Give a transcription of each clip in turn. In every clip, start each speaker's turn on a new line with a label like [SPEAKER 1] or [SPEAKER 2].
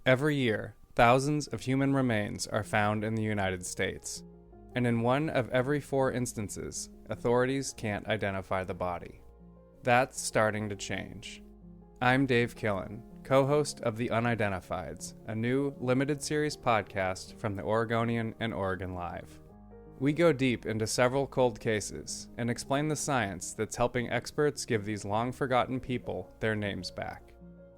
[SPEAKER 1] Every year, thousands of human remains are found in the United States, and in one of every 4 instances, authorities can't identify the body. That's starting to change. I'm Dave Killen, co-host of The Unidentifieds, a new limited series podcast from the Oregonian and Oregon Live. We go deep into several cold cases and explain the science that's helping experts give these long-forgotten people their names back.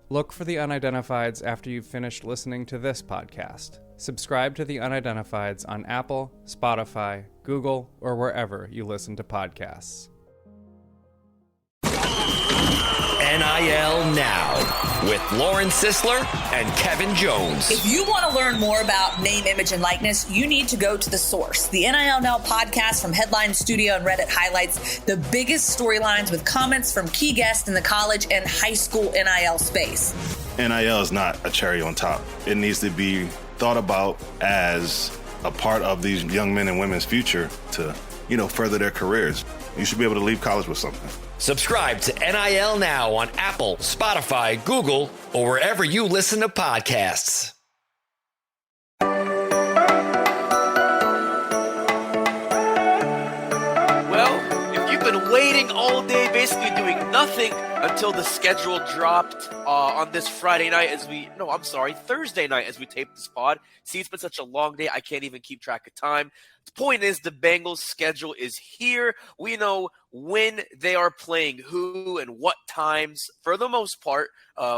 [SPEAKER 1] Look for The Unidentifieds after you've finished listening to this podcast. Subscribe to The Unidentifieds on Apple, Spotify, Google, or wherever you listen to podcasts.
[SPEAKER 2] NIL Now with Lauren Sisler and Kevin Jones.
[SPEAKER 3] If you want to learn more about name, image, and likeness, you need to go to The Source. The NIL Now podcast from Headline Studio and Reddit highlights the biggest storylines with comments from key guests in the college and high school NIL space.
[SPEAKER 4] NIL is not a cherry on top. It needs to be thought about as a part of these young men and women's future to, further their careers. You should be able to leave college with something.
[SPEAKER 2] Subscribe to NIL Now on Apple, Spotify, Google, or wherever you listen to podcasts.
[SPEAKER 5] Well, if you've been waiting all day, basically doing nothing until the schedule dropped on this Thursday night as we tape this pod. See, it's been such a long day, I can't even keep track of time. The point is, the Bengals schedule is here. We know when they are playing who and what times, for the most part,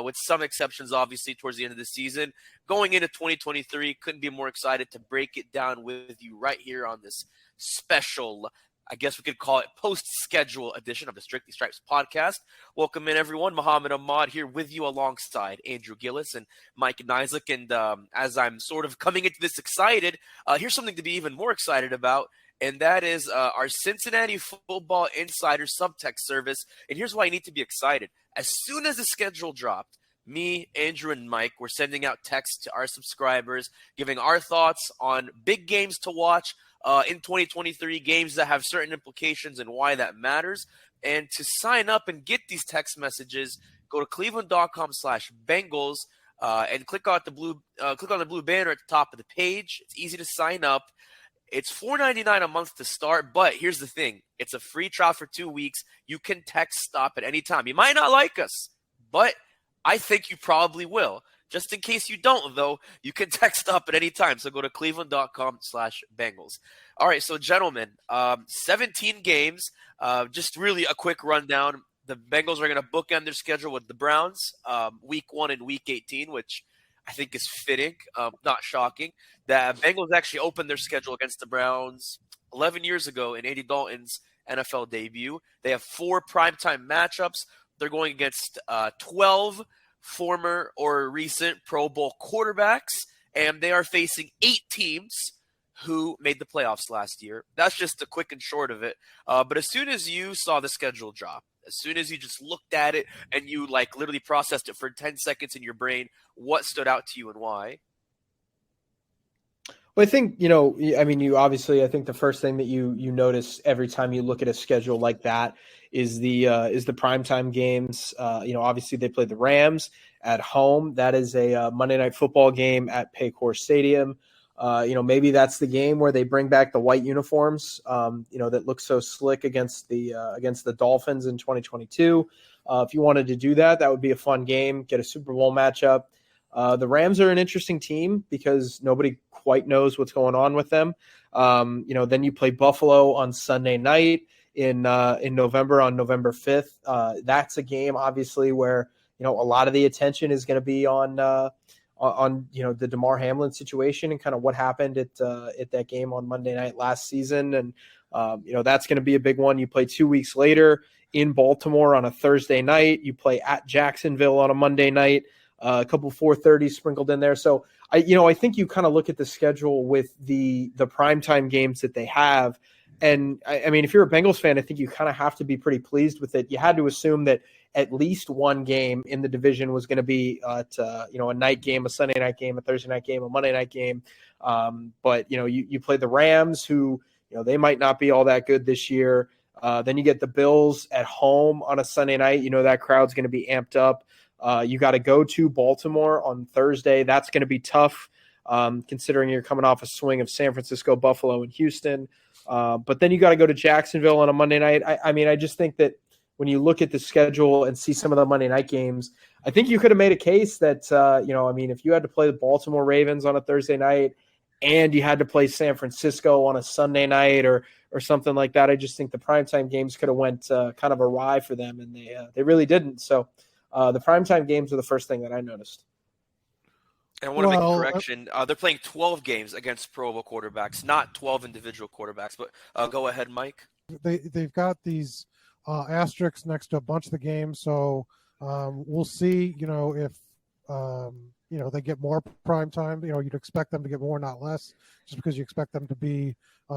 [SPEAKER 5] with some exceptions, obviously, towards the end of the season. Going into 2023, couldn't be more excited to break it down with you right here on this special, I guess we could call it post-schedule edition of the Strictly Stripes podcast. Welcome in, everyone. Muhammad Ahmad here with you alongside Andrew Gillis and Mike Nizick. And as I'm sort of coming into this excited, here's something to be even more excited about, and that is our Cincinnati Football Insider Subtext service. And here's why I need to be excited. As soon as the schedule dropped, me, Andrew, and Mike were sending out texts to our subscribers, giving our thoughts on big games to watch in 2023, games that have certain implications and why that matters. And to sign up and get these text messages, go to cleveland.com/Bengals and click on the blue banner at the top of the page. It's easy to sign up. It's $4.99 a month to start, but here's the thing. It's a free trial for 2 weeks. You can text stop at any time. You might not like us, but I think you probably will. Just in case you don't, though, you can text up at any time. So go to cleveland.com/Bengals. All right, so gentlemen, 17 games. Just really a quick rundown. The Bengals are going to bookend their schedule with the Browns, week 1 and week 18, which I think is fitting, not shocking. The Bengals actually opened their schedule against the Browns 11 years ago in Andy Dalton's NFL debut. They have 4 primetime matchups. They're going against 12 former or recent Pro Bowl quarterbacks, and they are facing 8 teams who made the playoffs last year. That's just the quick and short of it. But as soon as you saw the schedule drop, as soon as you just looked at it and you literally processed it for 10 seconds in your brain, what stood out to you and why?
[SPEAKER 6] Well, I think, I think the first thing that you notice every time you look at a schedule like that is the primetime games. Obviously they play the Rams at home. That is a Monday Night Football game at Paycor Stadium. Maybe that's the game where they bring back the white uniforms, that look so slick against the Dolphins in 2022. If you wanted to do that, that would be a fun game, get a Super Bowl matchup. The Rams are an interesting team because nobody quite knows what's going on with them. Then you play Buffalo on Sunday night in November, on November 5th. That's a game, obviously, where, a lot of the attention is going to be on the DeMar Hamlin situation and kind of what happened at that game on Monday night last season. And, that's going to be a big one. You play 2 weeks later in Baltimore on a Thursday night. You play at Jacksonville on a Monday night. A couple 4:30 sprinkled in there. So I think you kind of look at the schedule with the primetime games that they have. And I mean, if you're a Bengals fan, I think you kind of have to be pretty pleased with it. You had to assume that at least one game in the division was going to be a night game, a Sunday night game, a Thursday night game, a Monday night game. But you play the Rams, who they might not be all that good this year. Then you get the Bills at home on a Sunday night. That crowd's going to be amped up. You got to go to Baltimore on Thursday. That's going to be tough, considering you're coming off a swing of San Francisco, Buffalo, and Houston. But then you got to go to Jacksonville on a Monday night. I just think that when you look at the schedule and see some of the Monday night games, I think you could have made a case that, if you had to play the Baltimore Ravens on a Thursday night and you had to play San Francisco on a Sunday night or something like that, I just think the primetime games could have went kind of awry for them, and they really didn't. So the primetime games were the first thing that I noticed.
[SPEAKER 5] And I want to make a correction. They're playing 12 games against Pro Bowl quarterbacks, not 12 individual quarterbacks. But go ahead, Mike.
[SPEAKER 7] They've got these asterisks next to a bunch of the games, so we'll see. If they get more prime time. You'd expect them to get more, not less, just because you expect them to be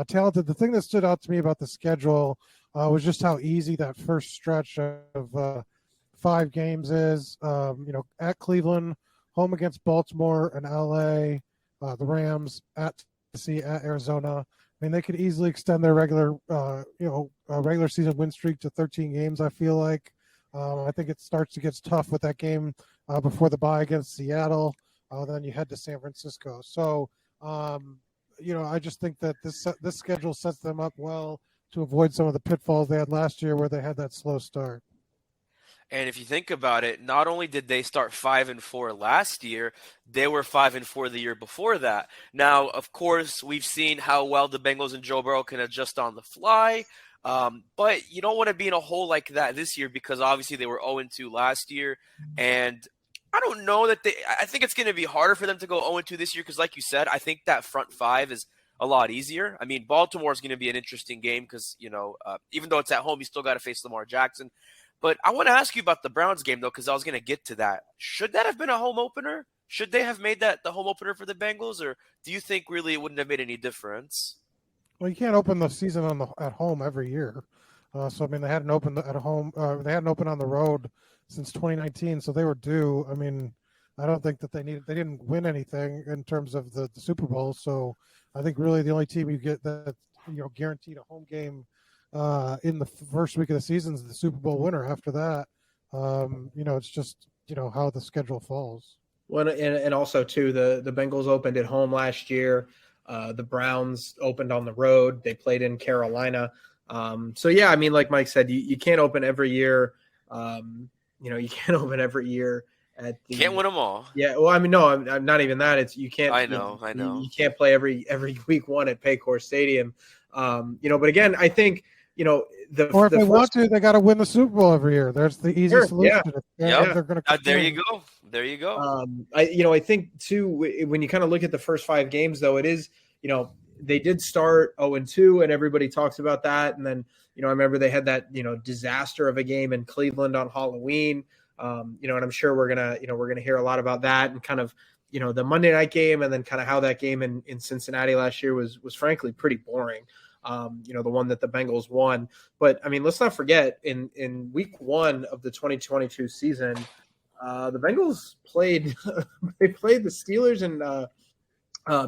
[SPEAKER 7] talented. The thing that stood out to me about the schedule was just how easy that first stretch of 5 games is. At Cleveland, home against Baltimore and LA, the Rams, at Tennessee, at Arizona. I mean, they could easily extend their regular season win streak to 13 games, I feel like. I think it starts to get tough with that game before the bye against Seattle. Then you head to San Francisco. So, I just think that this schedule sets them up well to avoid some of the pitfalls they had last year where they had that slow start.
[SPEAKER 5] And if you think about it, not only did they start 5-4 last year, they were 5-4 the year before that. Now, of course, we've seen how well the Bengals and Joe Burrow can adjust on the fly. But you don't want to be in a hole like that this year because obviously they were 0-2 last year. And I don't know that I think it's going to be harder for them to go 0-2 this year because, like you said, I think that front 5 is a lot easier. I mean, Baltimore is going to be an interesting game because, even though it's at home, you still got to face Lamar Jackson. But I want to ask you about the Browns game, though, because I was going to get to that. Should that have been a home opener? Should they have made that the home opener for the Bengals? Or do you think really it wouldn't have made any difference?
[SPEAKER 7] Well, you can't open the season at home every year. They hadn't opened at home. They hadn't opened on the road since 2019, so they were due. I mean, I don't think that they didn't win anything in terms of the Super Bowl. So I think really the only team you get that guaranteed a home game in the first week of the season is the Super Bowl winner. After that, it's just how the schedule falls.
[SPEAKER 6] Well, and also too, the Bengals opened at home last year. The Browns opened on the road. They played in Carolina. Like Mike said, you can't open every year. You can't open every year
[SPEAKER 5] you can't win them all.
[SPEAKER 6] Yeah. Well, I mean, no, I'm not even that. It's you can't.
[SPEAKER 5] I know.
[SPEAKER 6] You can't play every week 1 at Paycor Stadium. But again, I think
[SPEAKER 7] if they want to, they got to win the Super Bowl every year. There's the easiest solution.
[SPEAKER 5] Yeah.
[SPEAKER 7] They're going
[SPEAKER 5] to. There you go.
[SPEAKER 6] I think too, when you kind of look at the first 5 games, though, it is they did start 0-2, and everybody talks about that. And then I remember they had that disaster of a game in Cleveland on Halloween. And I'm sure we're gonna hear a lot about that and kind of the Monday night game, and then kind of how that game in Cincinnati last year was frankly pretty boring. The one that the Bengals won. But I mean, let's not forget in week 1 of the 2022 season, the Bengals played the Steelers and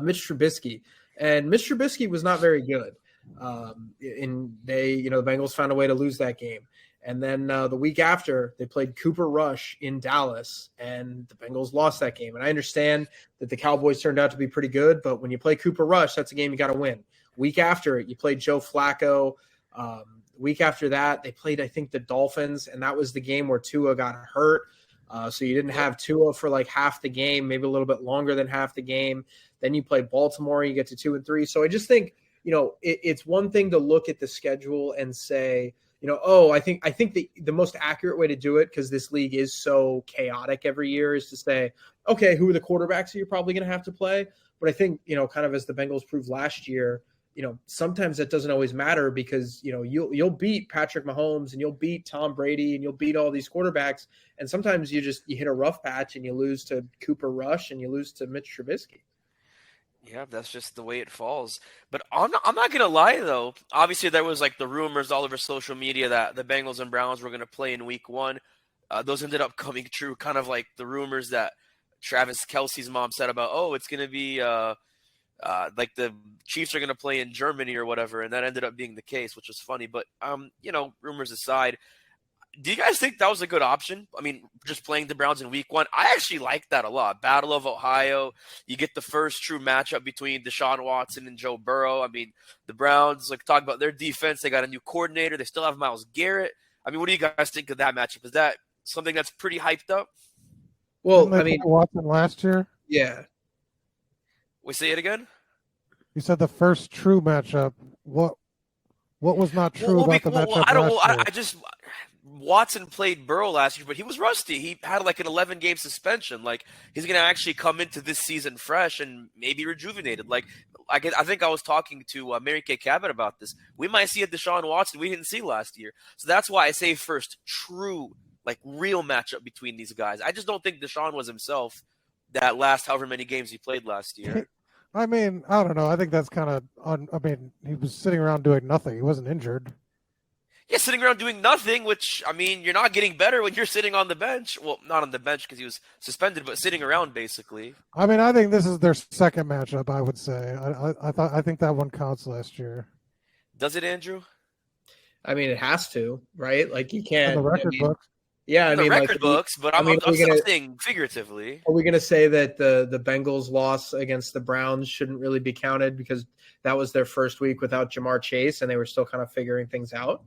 [SPEAKER 6] Mitch Trubisky, and Mitch Trubisky was not very good. The Bengals found a way to lose that game. And then the week after, they played Cooper Rush in Dallas, and the Bengals lost that game. And I understand that the Cowboys turned out to be pretty good, but when you play Cooper Rush, that's a game you got to win. Week after it, you played Joe Flacco. Week after that, they played, I think, the Dolphins, and that was the game where Tua got hurt. So you didn't have Tua for like half the game, maybe a little bit longer than half the game. Then you play Baltimore, you get to 2-3. So I just think, it's one thing to look at the schedule and say, I think the most accurate way to do it, because this league is so chaotic every year, is to say, okay, who are the quarterbacks that you're probably going to have to play? But I think, kind of as the Bengals proved last year, sometimes that doesn't always matter because, you'll beat Patrick Mahomes and you'll beat Tom Brady and you'll beat all these quarterbacks. And sometimes you hit a rough patch and you lose to Cooper Rush and you lose to Mitch Trubisky.
[SPEAKER 5] Yeah, that's just the way it falls. But I'm not going to lie, though. Obviously, there was like the rumors all over social media that the Bengals and Browns were going to play in week 1. Those ended up coming true, kind of like the rumors that Travis Kelce's mom said about, it's going to be like the Chiefs are going to play in Germany or whatever. And that ended up being the case, which was funny. But, rumors aside, Do you guys think that was a good option? I mean, just playing the Browns in week 1, I actually like that a lot. Battle of Ohio. You get the first true matchup between Deshaun Watson and Joe Burrow. I mean, the Browns, talk about their defense. They got a new coordinator. They still have Myles Garrett. I mean, what do you guys think of that matchup? Is that something that's pretty hyped up?
[SPEAKER 6] Well, I mean,
[SPEAKER 7] Watson last year.
[SPEAKER 6] Yeah.
[SPEAKER 5] We say it again?
[SPEAKER 7] You said the first true matchup. What was not true about the matchup last year?
[SPEAKER 5] Watson played Burrow last year, but he was rusty. He had an 11-game suspension. He's going to actually come into this season fresh and maybe rejuvenated. I think I was talking to Mary Kay Cabot about this. We might see a Deshaun Watson we didn't see last year. So that's why I say first true, real matchup between these guys. I just don't think Deshaun was himself that last however many games he played last year.
[SPEAKER 7] I mean, I don't know. I think that's kind of he was sitting around doing nothing. He wasn't injured.
[SPEAKER 5] Yeah, sitting around doing nothing, which, I mean, you're not getting better when you're sitting on the bench. Well, not on the bench because he was suspended, but sitting around, basically.
[SPEAKER 7] I mean, I think this is their second matchup, I would say. I think that one counts last year.
[SPEAKER 5] Does it, Andrew?
[SPEAKER 6] I mean, it has to, right? You can't.
[SPEAKER 7] On the record books.
[SPEAKER 6] Yeah,
[SPEAKER 5] the record books, but I'm saying figuratively.
[SPEAKER 6] Are we going to say that the Bengals' loss against the Browns shouldn't really be counted because that was their first week without Jamar Chase and they were still kind of figuring things out?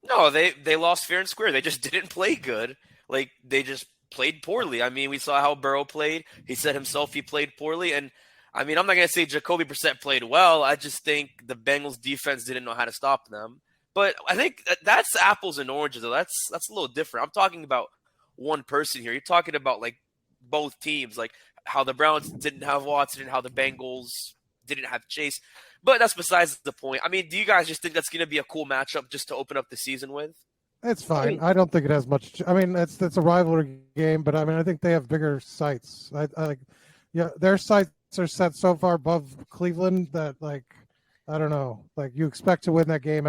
[SPEAKER 5] No, they lost fair and square. They just didn't play good. They just played poorly. I mean, we saw how Burrow played. He said himself he played poorly. And, I mean, I'm not going to say Jacoby Brissett played well. I just think the Bengals' defense didn't know how to stop them. But I think that's apples and oranges, though. That's a little different. I'm talking about one person here. You're talking about, both teams, how the Browns didn't have Watson and how the Bengals didn't have Chase. But that's besides the point. I mean, do you guys just think that's going to be a cool matchup just to open up the season with?
[SPEAKER 7] It's fine. I don't think it has much. I mean, it's a rivalry game, but I mean, I think they have bigger sights. Their sights are set so far above Cleveland that I don't know. You expect to win that game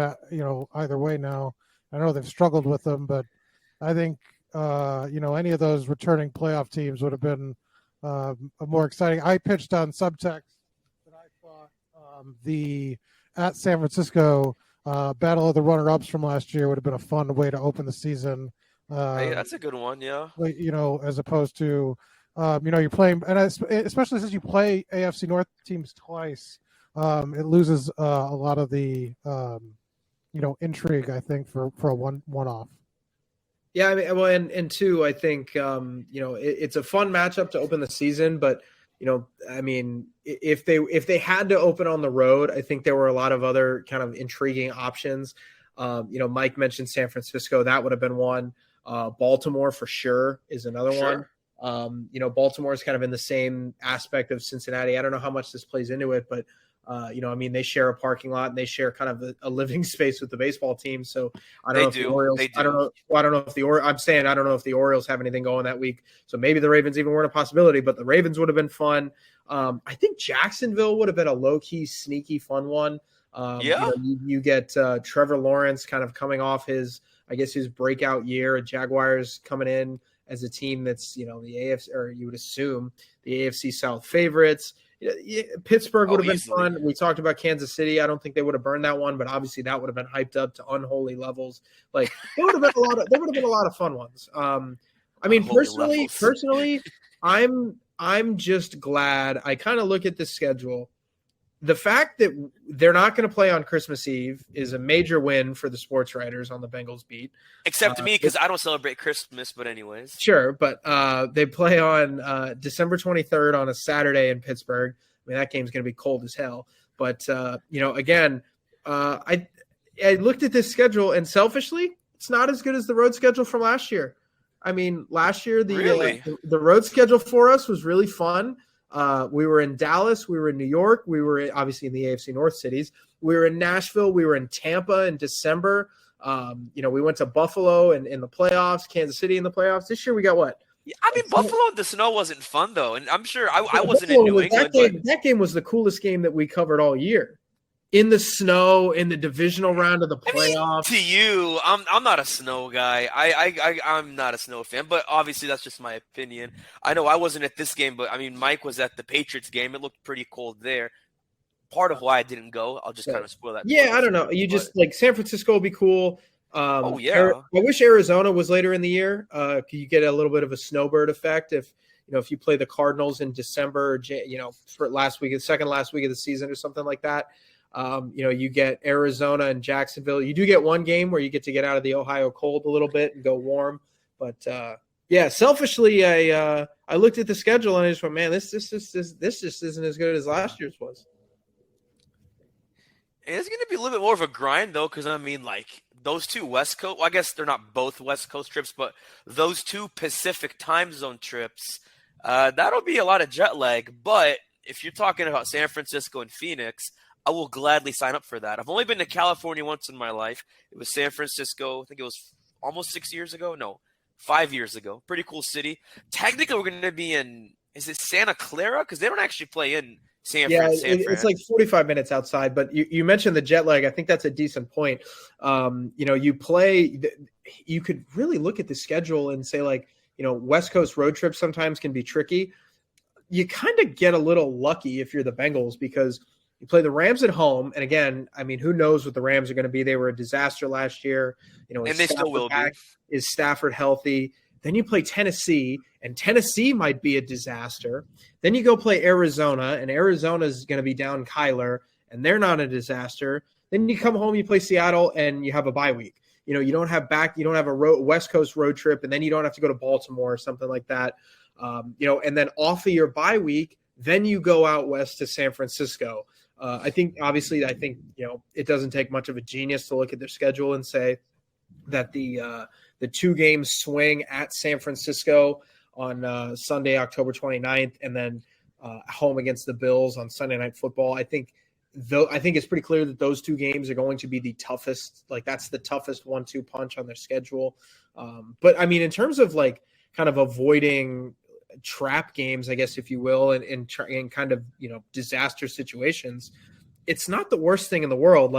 [SPEAKER 7] either way now. I know they've struggled with them, but I think any of those returning playoff teams would have been more exciting. I pitched on Subtext that I thought the at San Francisco battle of the runner-ups from last year would have been a fun way to open the season.
[SPEAKER 5] Hey, that's a good one, yeah.
[SPEAKER 7] As opposed to you're playing, and especially since you play AFC North teams twice, it loses a lot of the intrigue, I think, for a one-off.
[SPEAKER 6] Yeah, I mean, well, and two, I think it's a fun matchup to open the season, but I mean, if they had to open on the road, I think there were a lot of other kind of intriguing options. Mike mentioned San Francisco, that would have been one. Baltimore for sure is another one. Baltimore is kind of in the same aspect of Cincinnati. I don't know how much this plays into it, but I mean, they share a parking lot and they share kind of a living space with the baseball team. So I don't know if the Orioles. I don't know if the Orioles. I'm saying I don't know if the Orioles have anything going that week. So maybe the Ravens even weren't a possibility. But the Ravens would have been fun. I think Jacksonville would have been a low key, sneaky, fun one. You get Trevor Lawrence kind of coming off his breakout year. Jaguars coming in as a team that's the AFC, or you would assume the AFC South favorites. Pittsburgh would have been fun. We talked about Kansas City. I don't think they would have burned that one, but obviously that would have been hyped up to unholy levels. There would have been a lot of fun ones. I mean, personally, I'm just glad. I kind of look at the schedule. The fact that they're not going to play on Christmas Eve is a major win for the sports writers on the Bengals beat.
[SPEAKER 5] Except to me, because I don't celebrate Christmas, but anyways.
[SPEAKER 6] Sure, but they play on December 23rd on a Saturday in Pittsburgh. I mean, that game's going to be cold as hell. But, again, I looked at this schedule, and selfishly, it's not as good as the road schedule from last year. I mean, last year, the road schedule for us was really fun. We were in Dallas. We were in New York. We were obviously in the AFC North cities. We were in Nashville. We were in Tampa in December. We went to Buffalo in the playoffs, Kansas City in the playoffs. This year we got what?
[SPEAKER 5] I mean, Buffalo in the snow wasn't fun, though. And I'm sure I wasn't in New England.
[SPEAKER 6] That game was the coolest game that we covered all year. In the snow, in the divisional round of the playoffs.
[SPEAKER 5] I mean, to you, I'm not a snow guy. I'm not a snow fan, but obviously that's just my opinion. I know I wasn't at this game, but I mean, Mike was at the Patriots game. It looked pretty cold there. Part of why I didn't go, I'll just kind of spoil that.
[SPEAKER 6] Yeah, I don't know. Just San Francisco will be cool.
[SPEAKER 5] Oh, yeah.
[SPEAKER 6] I wish Arizona was later in the year. You get a little bit of a snowbird effect if you play the Cardinals in December, or, for second last week of the season or something like that. You get Arizona and Jacksonville. You do get one game where you get to get out of the Ohio cold a little bit and go warm. But selfishly, I looked at the schedule and I just went, man, this just isn't as good as last year's was.
[SPEAKER 5] It's going to be a little bit more of a grind, though, because, those two West Coast – well, I guess they're not both West Coast trips, but those two Pacific time zone trips, that'll be a lot of jet lag. But if you're talking about San Francisco and Phoenix, I will gladly sign up for that. I've only been to California once in my life. It was San Francisco. I think it was almost 6 years ago. No, 5 years ago. Pretty cool city. Technically, we're going to be in – is it Santa Clara? Because they don't actually play in –
[SPEAKER 6] it's like 45 minutes outside, but you mentioned the jet lag. I think that's a decent point. You could really look at the schedule and say, West Coast road trips sometimes can be tricky. You kind of get a little lucky if you're the Bengals because you play the Rams at home. And again, who knows what the Rams are going to be? They were a disaster last year.
[SPEAKER 5] And they still will be.
[SPEAKER 6] Is Stafford healthy? Then you play Tennessee, and Tennessee might be a disaster. Then you go play Arizona, and Arizona's going to be down Kyler, and they're not a disaster. Then you come home, you play Seattle, and you have a bye week. You don't have a West Coast road trip, and then you don't have to go to Baltimore or something like that. And then off of your bye week, then you go out west to San Francisco. I think it doesn't take much of a genius to look at their schedule and say that the 2-game swing at San Francisco on Sunday, October 29th, and then home against the Bills on Sunday Night Football. I think it's pretty clear that those 2 games are going to be the toughest. That's the toughest 1-2 punch on their schedule. But in terms of kind of avoiding trap games, I guess, if you will, and kind of, disaster situations, it's not the worst thing in the world.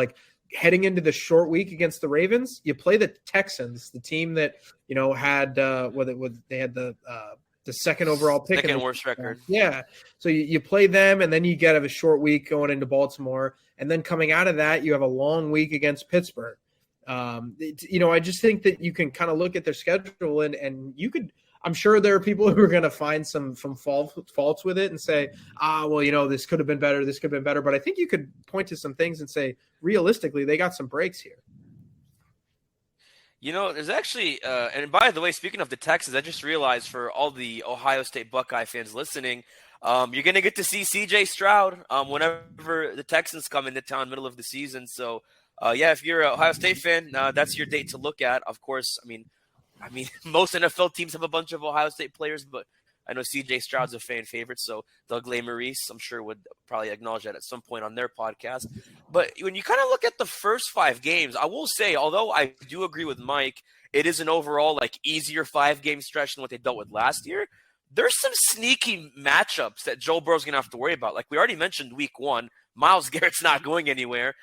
[SPEAKER 6] Heading into the short week against the Ravens, you play the Texans, the team that had they had the second overall pick,
[SPEAKER 5] second worst record.
[SPEAKER 6] Yeah, so you play them, and then you get a short week going into Baltimore, and then coming out of that, you have a long week against Pittsburgh. I just think that you can kind of look at their schedule, and you could. I'm sure there are people who are going to find some faults with it and say, this could have been better, this could have been better. But I think you could point to some things and say, realistically, they got some breaks here.
[SPEAKER 5] There's actually, and by the way, speaking of the Texans, I just realized for all the Ohio State Buckeye fans listening, you're going to get to see C.J. Stroud whenever the Texans come into town middle of the season. So, if you're an Ohio State fan, that's your date to look at. Of course, most NFL teams have a bunch of Ohio State players, but I know C.J. Stroud's a fan favorite, so Doug Maurice, I'm sure, would probably acknowledge that at some point on their podcast. But when you kind of look at the first 5 games, I will say, although I do agree with Mike, it is an overall easier 5-game stretch than what they dealt with last year. There's some sneaky matchups that Joe Burrow's going to have to worry about. We already mentioned week 1, Myles Garrett's not going anywhere.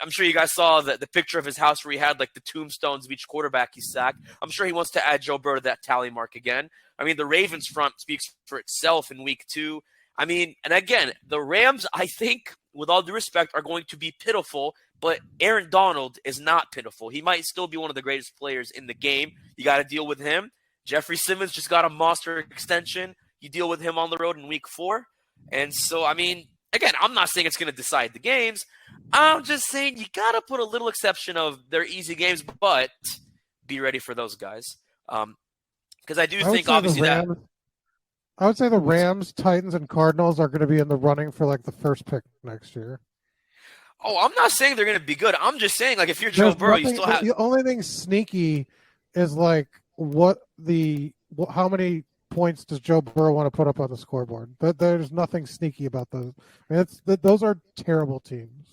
[SPEAKER 5] I'm sure you guys saw the picture of his house where he had the tombstones of each quarterback he sacked. I'm sure he wants to add Joe Burrow to that tally mark again. The Ravens front speaks for itself in week 2. And again, the Rams, I think, with all due respect, are going to be pitiful, but Aaron Donald is not pitiful. He might still be one of the greatest players in the game. You got to deal with him. Jeffrey Simmons just got a monster extension. You deal with him on the road in week 4. And so, again, I'm not saying it's going to decide the games. I'm just saying you got to put a little exception of their easy games, but be ready for those guys. Because I do think, obviously, that
[SPEAKER 7] I would say the Rams, Titans, and Cardinals are going to be in the running for the first pick next year.
[SPEAKER 5] Oh, I'm not saying they're going to be good. I'm just saying, if you're Joe Burrow, you still have.
[SPEAKER 7] The only thing sneaky is how many points does Joe Burrow want to put up on the scoreboard? There's nothing sneaky about those. Those are terrible teams.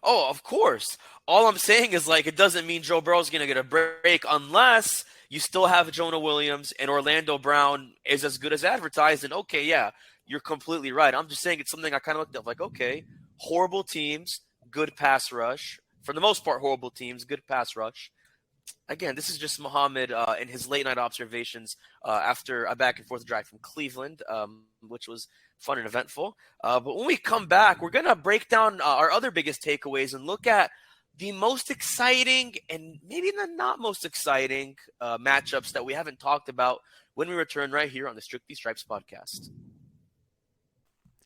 [SPEAKER 5] Oh, of course. All I'm saying is it doesn't mean Joe Burrow's going to get a break unless you still have Jonah Williams and Orlando Brown is as good as advertised. And okay, yeah, you're completely right. I'm just saying it's something I kind of looked at okay, horrible teams, good pass rush. For the most part, horrible teams, good pass rush. Again, this is just Muhammad in his late night observations after a back and forth drive from Cleveland, which was fun and eventful. But when we come back, we're going to break down our other biggest takeaways and look at the most exciting and maybe the not most exciting matchups that we haven't talked about when we return right here on the Strictly Stripes podcast.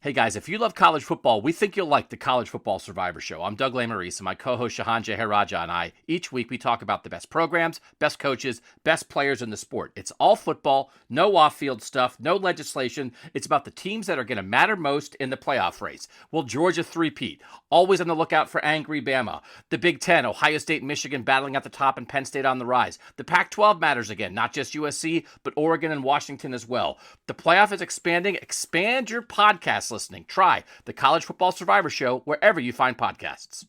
[SPEAKER 8] Hey guys, if you love college football, we think you'll like the College Football Survivor Show. I'm Doug Lesmerises, and my co-host Shahan Jeharaja and I, each week we talk about the best programs, best coaches, best players in the sport. It's all football, no off-field stuff, no legislation. It's about the teams that are going to matter most in the playoff race. Will Georgia three-peat? Always on the lookout for angry Bama. The Big Ten, Ohio State and Michigan battling at the top and Penn State on the rise. The Pac-12 matters again, not just USC, but Oregon and Washington as well. The playoff is expanding. Expand your podcast listening. Try the College Football Survivor Show wherever you find podcasts.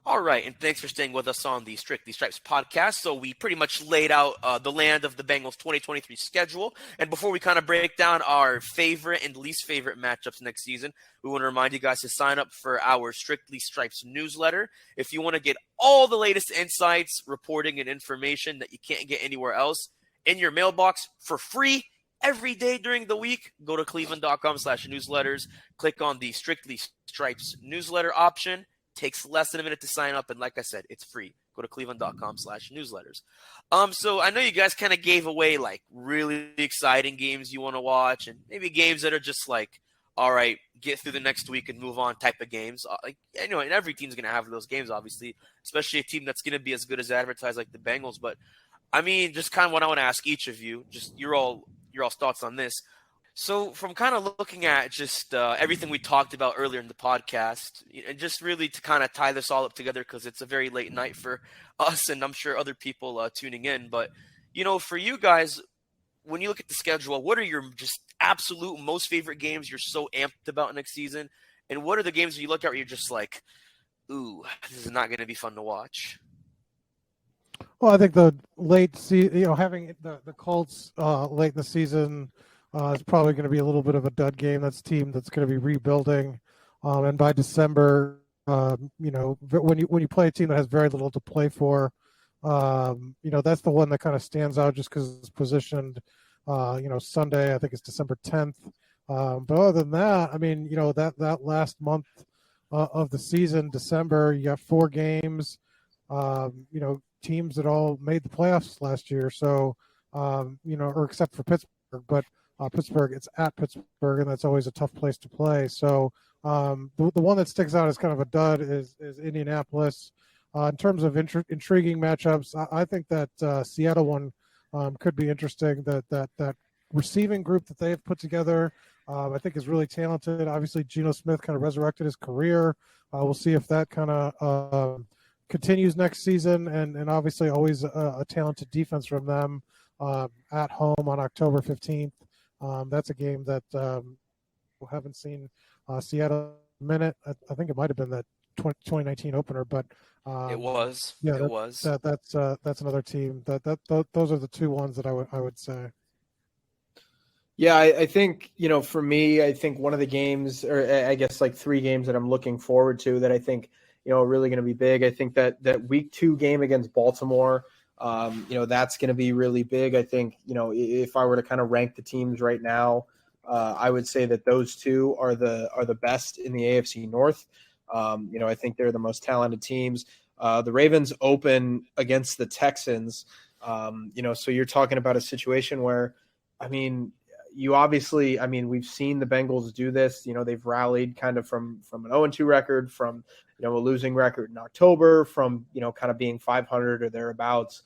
[SPEAKER 5] All right, and thanks for staying with us on the Strictly Stripes podcast. So we pretty much laid out the land of the Bengals 2023 schedule. And before we kind of break down our favorite and least favorite matchups next season, we want to remind you guys to sign up for our Strictly Stripes newsletter. If you want to get all the latest insights, reporting, and information that you can't get anywhere else in your mailbox for free, every day during the week, go to cleveland.com/newsletters, click on the Strictly Stripes newsletter option. Takes less than a minute to sign up, and like I said, it's free. Go to cleveland.com/newsletters. So I know you guys kind of gave away like really exciting games you want to watch, and maybe games that are just like, all right, get through the next week and move on type of games. And every team's gonna have those games, obviously, especially a team that's gonna be as good as advertised like the Bengals. But I mean, just kind of what I want to ask each of you, just your all's thoughts on this. So from kind of looking at just everything we talked about earlier in the podcast, and just really to kind of tie this all up together, because it's a very late night for us and I'm sure other people tuning in. But, for you guys, when you look at the schedule, what are your just absolute most favorite games you're so amped about next season? And what are the games you look at where you're just like, ooh, this is not going to be fun to watch?
[SPEAKER 7] Well, I think the late season, having the Colts late in the season is probably going to be a little bit of a dud game. That's a team that's going to be rebuilding, and by December, when you play a team that has very little to play for, that's the one that kind of stands out just because it's positioned. Sunday, I think it's December 10th. But other than that, I mean, that last month of the season, December, you got 4 games. Teams that all made the playoffs last year. So, or except for Pittsburgh, but Pittsburgh, it's at Pittsburgh, and that's always a tough place to play. So the one that sticks out as kind of a dud is Indianapolis. In terms of intriguing matchups, I think that Seattle one could be interesting. That receiving group that they've put together, I think is really talented. Obviously, Geno Smith kind of resurrected his career. We'll see if that kind of continues next season, and obviously always a talented defense from them at home on October 15th. That's a game that we haven't seen Seattle in a minute. I think it might have been that 2019 opener, but
[SPEAKER 5] it was.
[SPEAKER 7] Yeah,
[SPEAKER 5] it was.
[SPEAKER 7] That's another team. Those are the 2 ones that I would say.
[SPEAKER 6] Yeah, I think, for me, I think one of the games, or I guess like 3 games that I'm looking forward to that I think, are really going to be big. I think that week 2 game against Baltimore, that's going to be really big. I think, if I were to kind of rank the teams right now, I would say that those 2 are the best in the AFC North. I think they're the most talented teams. The Ravens open against the Texans, so you're talking about a situation where, we've seen the Bengals do this. They've rallied kind of from an 0-2 record, from, a losing record in October, from, kind of being 500 or thereabouts,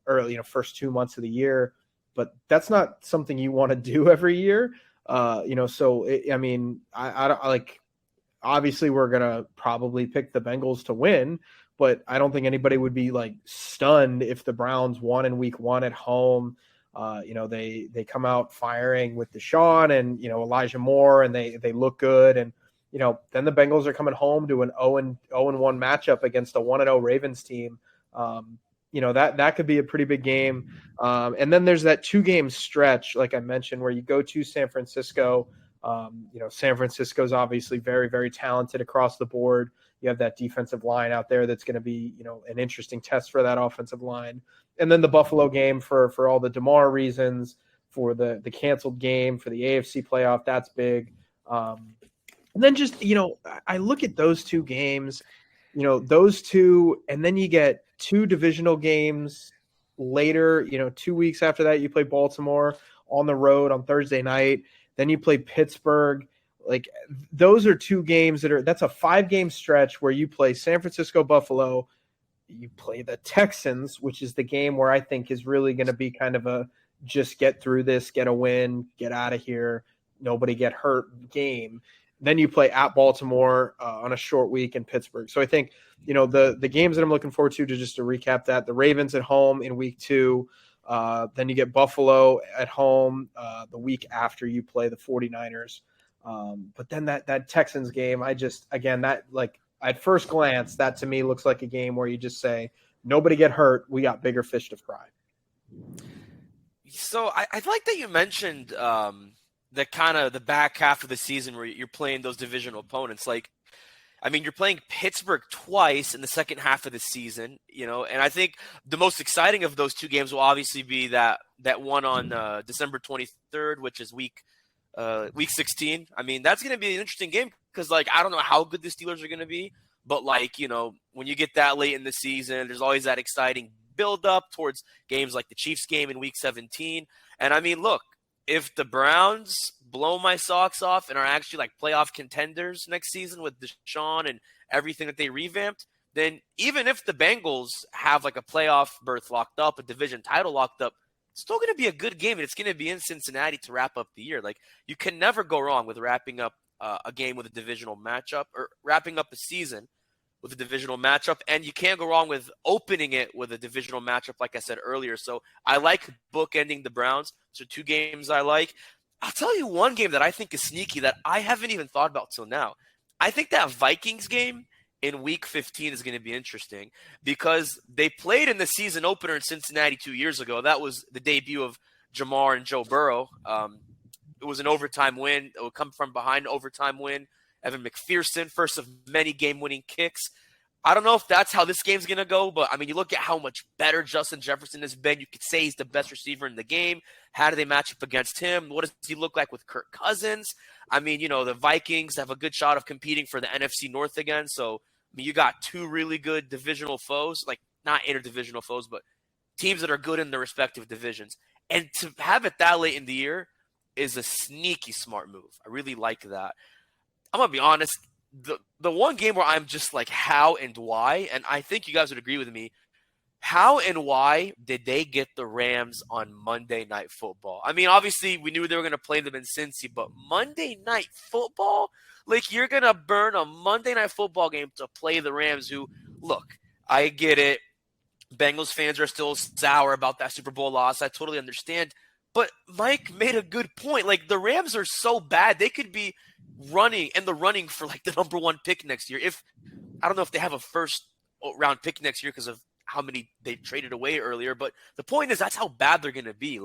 [SPEAKER 6] early, first 2 months of the year. But that's not something you want to do every year. I obviously we're going to probably pick the Bengals to win, but I don't think anybody would be like stunned if the Browns won in week 1 at home. They come out firing with Deshaun and, Elijah Moore, and they look good. And, then the Bengals are coming home to an 0-1 matchup against a 1-0 Ravens team. That could be a pretty big game. And then there's that 2-game stretch, like I mentioned, where you go to San Francisco. San Francisco's obviously very, very talented across the board. You have that defensive line out there that's going to be, an interesting test for that offensive line. And then the Buffalo game for all the DeMar reasons, for the canceled game, for the AFC playoff, that's big. And then just, I look at those 2 games, those two, and then you get two divisional games later, 2 weeks after that, you play Baltimore on the road on Thursday night. Then you play Pittsburgh. Like, those are two games that's a 5-game stretch where you play San Francisco, Buffalo, you play the Texans, which is the game where I think is really going to be kind of a just get through this, get a win, get out of here, nobody get hurt game. Then you play at Baltimore on a short week in Pittsburgh. So I think, the games that I'm looking forward to just to recap that, the Ravens at home in week 2, then you get Buffalo at home the week after you play the 49ers. But then that Texans game, at first glance, that to me looks like a game where you just say, nobody get hurt, we got bigger fish to fry.
[SPEAKER 5] So I like that you mentioned the kind of the back half of the season where you're playing those divisional opponents. You're playing Pittsburgh twice in the second half of the season, and I think the most exciting of those two games will obviously be that one on December 23rd, which is week 16. That's going to be an interesting game because, I don't know how good the Steelers are going to be, but when you get that late in the season, there's always that exciting build up towards games like the Chiefs game in week 17. And look, if the Browns blow my socks off and are actually playoff contenders next season with Deshaun and everything that they revamped, then even if the Bengals have a playoff berth locked up, a division title locked up, it's still going to be a good game, and it's going to be in Cincinnati to wrap up the year. You can never go wrong with wrapping up a game with a divisional matchup, or wrapping up a season with a divisional matchup, and you can't go wrong with opening it with a divisional matchup, like I said earlier. So I like bookending the Browns. So 2 games I like. I'll tell you one game that I think is sneaky that I haven't even thought about till now. I think that Vikings game in week 15 is going to be interesting because they played in the season opener in Cincinnati 2 years ago. That was the debut of Jamar and Joe Burrow. It was an overtime win. It would come from behind overtime win. Evan McPherson, first of many game-winning kicks. I don't know if that's how this game's going to go, but, you look at how much better Justin Jefferson has been. You could say he's the best receiver in the game. How do they match up against him? What does he look like with Kirk Cousins? The Vikings have a good shot of competing for the NFC North again. So, you got 2 really good divisional foes, not interdivisional foes, but teams that are good in their respective divisions. And to have it that late in the year is a sneaky smart move. I really like that. I'm going to be honest. The one game where I'm just how and why, and I think you guys would agree with me, how and why did they get the Rams on Monday Night Football? Obviously, we knew they were going to play them in Cincy, but Monday Night Football? You're going to burn a Monday Night Football game to play the Rams who, look, I get it. Bengals fans are still sour about that Super Bowl loss. I totally understand. But Mike made a good point. The Rams are so bad, they could be running for the number 1 pick next year. I don't know if they have a first round pick next year because of how many they traded away earlier, but the point is that's how bad they're going to be.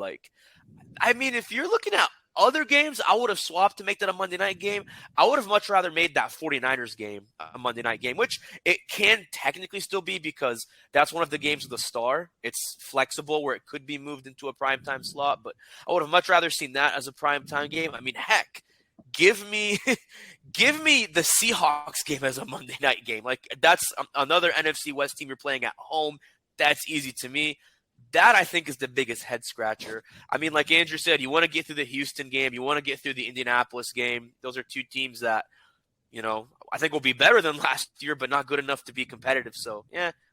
[SPEAKER 5] If you're looking at other games, I would have swapped to make that a Monday night game. I would have much rather made that 49ers game a Monday night game, which it can technically still be because that's one of the games with a star. It's flexible where it could be moved into a primetime slot, but I would have much rather seen that as a primetime game. Heck, give me the Seahawks game as a Monday night game. That's another NFC West team you're playing at home. That's easy to me. That, I think, is the biggest head scratcher. Like Andrew said, you want to get through the Houston game. You want to get through the Indianapolis game. Those are 2 teams that, I think will be better than last year, but not good enough to be competitive. So,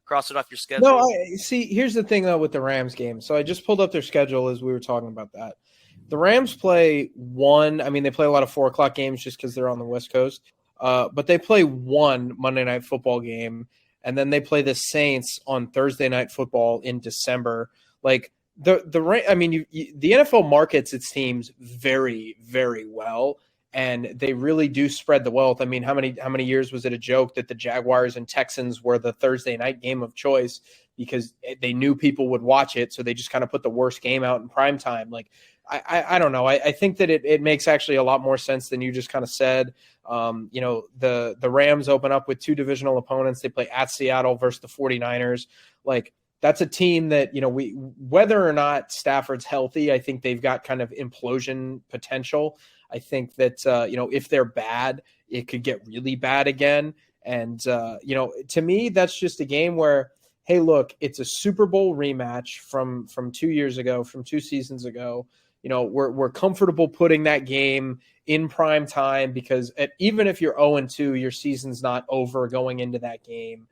[SPEAKER 5] cross it off your schedule.
[SPEAKER 6] No, see, here's the thing, though, with the Rams game. So I just pulled up their schedule as we were talking about that. The Rams play they play a lot of 4 o'clock games just because they're on the West Coast. But they play 1 Monday Night Football game, and then they play the Saints on Thursday Night Football in December. The NFL markets its teams very, very well, and they really do spread the wealth. How many years was it a joke that the Jaguars and Texans were the Thursday night game of choice because they knew people would watch it, so they just kind of put the worst game out in prime time. I don't know. I think that it makes actually a lot more sense than you just kind of said. The Rams open up with 2 divisional opponents. They play at Seattle versus the 49ers. That's a team that, whether or not Stafford's healthy, I think they've got kind of implosion potential. I think that, if they're bad, it could get really bad again. And, to me, that's just a game where, hey, look, it's a Super Bowl rematch from 2 years ago, from 2 seasons ago. We're comfortable putting that game in prime time because even if you're 0-2, your season's not over going into that game.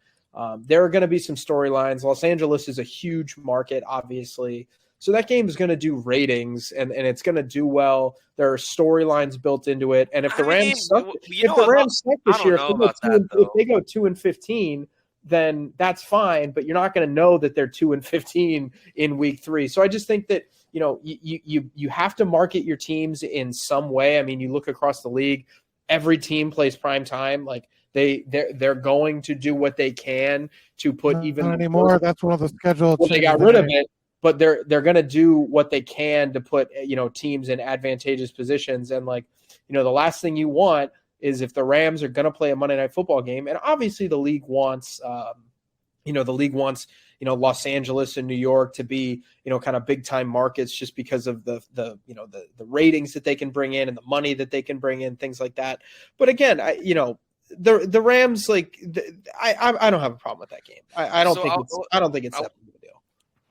[SPEAKER 6] There are going to be some storylines. Los Angeles is a huge market, obviously. So that game is going to do ratings and it's going to do well. There are storylines built into it. And if the Rams suck this year, if they go 2-15, then that's fine. But you're not going to know that they're 2-15 in week 3. So I just think that, you have to market your teams in some way. I mean, you look across the league, every team plays prime time. Like they're going to do what they can to put
[SPEAKER 7] not anymore. That's one of the schedule.
[SPEAKER 6] Well, they got rid of it. But they're going to do what they can to put, teams in advantageous positions. And the last thing you want is if the Rams are going to play a Monday Night Football game, and obviously the league wants, Los Angeles and New York to be, kind of big time markets just because of the ratings that they can bring in and the money that they can bring in, things like that. But again, the Rams, I don't have a problem with that game. I don't think it's that big of a deal.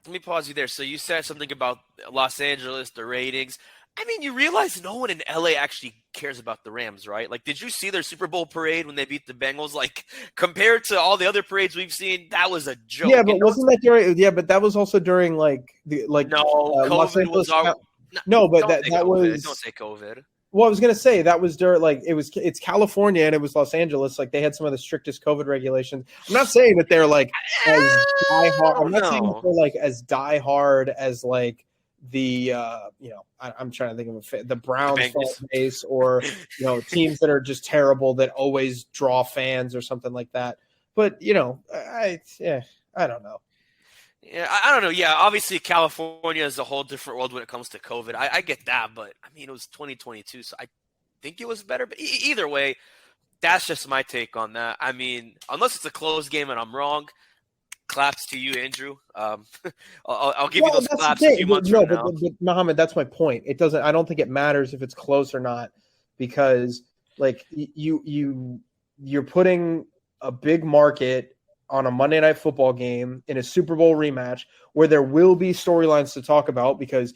[SPEAKER 5] Let me pause you there. So you said something about Los Angeles, the ratings. I mean, you realize no one in LA actually cares about the Rams, right? Did you see their Super Bowl parade when they beat the Bengals? Compared to all the other parades we've seen, that was a joke.
[SPEAKER 6] Yeah, but wasn't that during? Yeah, but that was also during
[SPEAKER 5] no,
[SPEAKER 6] Los Angeles. Don't
[SPEAKER 5] say COVID.
[SPEAKER 6] Well, I was gonna say that was during it's California and it was Los Angeles. They had some of the strictest COVID regulations. I'm not saying that they're as diehard. I'm not saying that they're as diehard as the I'm trying to think of the Browns fan base or teams that are just terrible that always draw fans or something like that. But I don't know.
[SPEAKER 5] Yeah, I don't know. Yeah, obviously California is a whole different world when it comes to COVID. I get that, but I mean it was 2022, so I think it was better. But either way, that's just my take on that. I mean, unless it's a close game and I'm wrong, claps to you, Andrew. I'll give you those claps a few months from now.
[SPEAKER 6] But Mohammed, that's my point. It doesn't. I don't think it matters if it's close or not because you're putting a big market on a Monday Night Football game in a Super Bowl rematch where there will be storylines to talk about because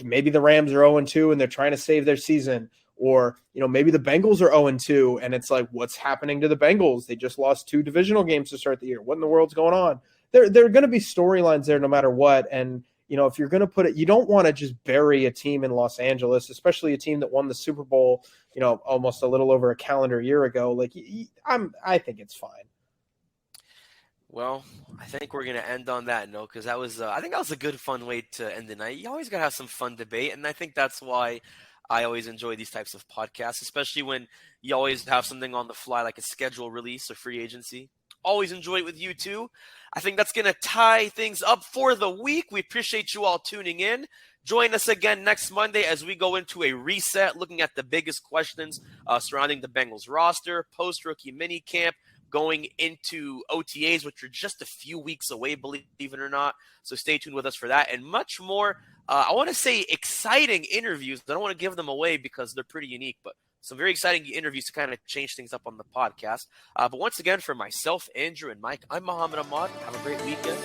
[SPEAKER 6] maybe the Rams are 0-2 and they're trying to save their season. Or, maybe the Bengals are 0-2 and it's what's happening to the Bengals? They just lost 2 divisional games to start the year. What in the world's going on? There are going to be storylines there no matter what. And, if you're going to put it, you don't want to just bury a team in Los Angeles, especially a team that won the Super Bowl, almost a little over a calendar year ago. I think it's fine.
[SPEAKER 5] Well, I think we're going to end on that note because I think that was a good, fun way to end the night. You always got to have some fun debate, and I think that's why I always enjoy these types of podcasts, especially when you always have something on the fly like a schedule release or free agency. Always enjoy it with you too. I think that's going to tie things up for the week. We appreciate you all tuning in. Join us again next Monday as we go into a reset, looking at the biggest questions surrounding the Bengals roster, post-rookie minicamp, going into OTAs, which are just a few weeks away, believe it or not. So stay tuned with us for that and much more. I want to say exciting interviews. I don't want to give them away because they're pretty unique, but some very exciting interviews to kind of change things up on the podcast. But once again, for myself, Andrew, and Mike, I'm Mohammed Ahmad. Have a great weekend.